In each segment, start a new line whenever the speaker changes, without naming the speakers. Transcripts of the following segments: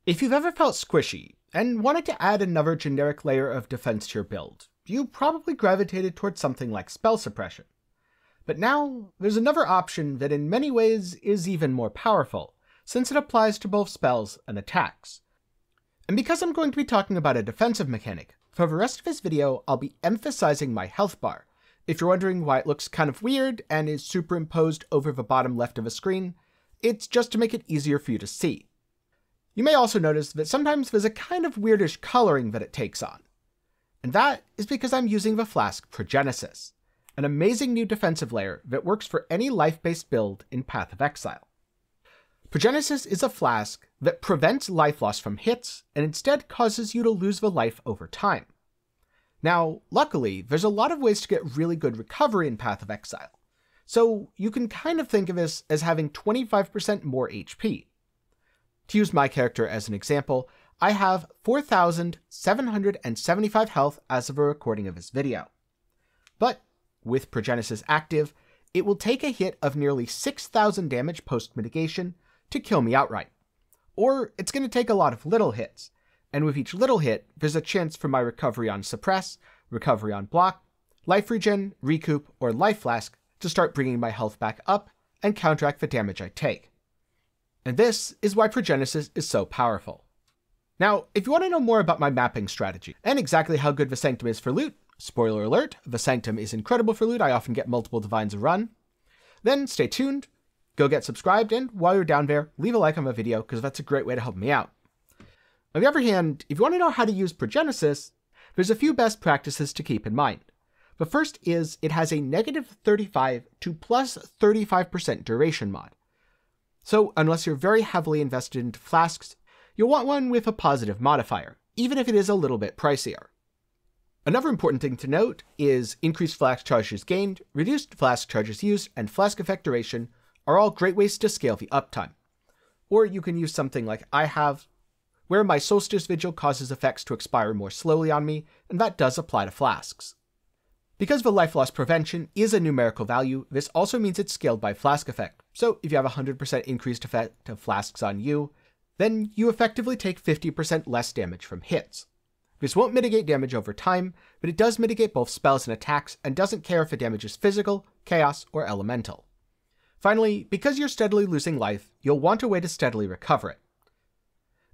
If you've ever felt squishy and wanted to add another generic layer of defense to your build, you probably gravitated towards something like spell suppression. But now, there's another option that in many ways is even more powerful, since it applies to both spells and attacks. And because I'm going to be talking about a defensive mechanic, for the rest of this video I'll be emphasizing my health bar. If you're wondering why it looks kind of weird and is superimposed over the bottom left of a screen, it's just to make it easier for you to see. You may also notice that sometimes there's a kind of weirdish coloring that it takes on. And that is because I'm using the Flask Progenesis, an amazing new defensive layer that works for any life-based build in Path of Exile. Progenesis is a flask that prevents life loss from hits and instead causes you to lose the life over time. Now, luckily, there's a lot of ways to get really good recovery in Path of Exile, so you can kind of think of this as having 25% more HP. To use my character as an example, I have 4,775 health as of a recording of this video. But with Progenesis active, it will take a hit of nearly 6,000 damage post-mitigation to kill me outright. Or it's going to take a lot of little hits, and with each little hit, there's a chance for my recovery on Suppress, recovery on Block, Life Regen, Recoup, or Life Flask to start bringing my health back up and counteract the damage I take. And this is why Progenesis is so powerful. Now, if you want to know more about my mapping strategy, and exactly how good the Sanctum is for loot, spoiler alert, the Sanctum is incredible for loot, I often get multiple Divines a run, then stay tuned, go get subscribed, and while you're down there, leave a like on the video, because that's a great way to help me out. On the other hand, if you want to know how to use Progenesis, there's a few best practices to keep in mind. The first is it has a -35 to +35% duration mod. So unless you're very heavily invested into flasks, you'll want one with a positive modifier, even if it is a little bit pricier. Another important thing to note is increased flask charges gained, reduced flask charges used, and flask effect duration are all great ways to scale the uptime. Or you can use something like I have, where my Solstice Vigil causes effects to expire more slowly on me, and that does apply to flasks. Because the life loss prevention is a numerical value, this also means it's scaled by flask effect. So if you have a 100% increased effect of flasks on you, then you effectively take 50% less damage from hits. This won't mitigate damage over time, but it does mitigate both spells and attacks and doesn't care if the damage is physical, chaos, or elemental. Finally, because you're steadily losing life, you'll want a way to steadily recover it.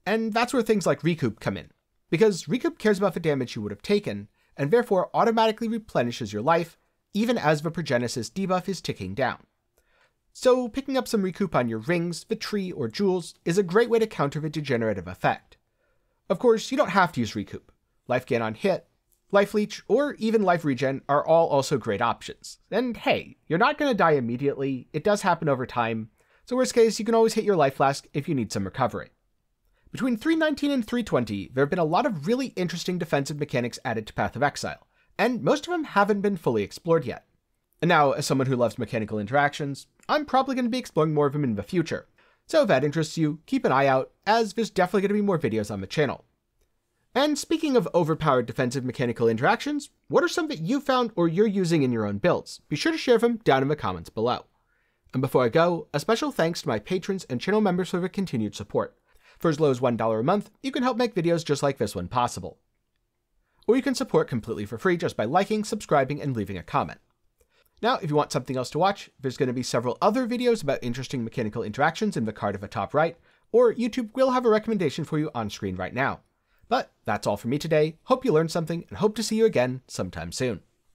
And that's where things like Recoup come in, because Recoup cares about the damage you would have taken, and therefore automatically replenishes your life, even as the Progenesis debuff is ticking down. So picking up some Recoup on your rings, the tree, or jewels is a great way to counter the degenerative effect. Of course, you don't have to use Recoup. Life Gain on hit, Life Leech, or even Life Regen are all also great options. And hey, you're not going to die immediately, it does happen over time, so worst case, you can always hit your Life Flask if you need some recovery. Between 319 and 320, there have been a lot of really interesting defensive mechanics added to Path of Exile, and most of them haven't been fully explored yet. And now, as someone who loves mechanical interactions, I'm probably going to be exploring more of them in the future. So if that interests you, keep an eye out, as there's definitely going to be more videos on the channel. And speaking of overpowered defensive mechanical interactions, what are some that you found or you're using in your own builds? Be sure to share them down in the comments below. And before I go, a special thanks to my patrons and channel members for their continued support. For as low as $1 a month, you can help make videos just like this one possible. Or you can support completely for free just by liking, subscribing, and leaving a comment. Now, if you want something else to watch, there's going to be several other videos about interesting mechanical interactions in the card at the top right, or YouTube will have a recommendation for you on screen right now. But that's all for me today, hope you learned something, and hope to see you again sometime soon.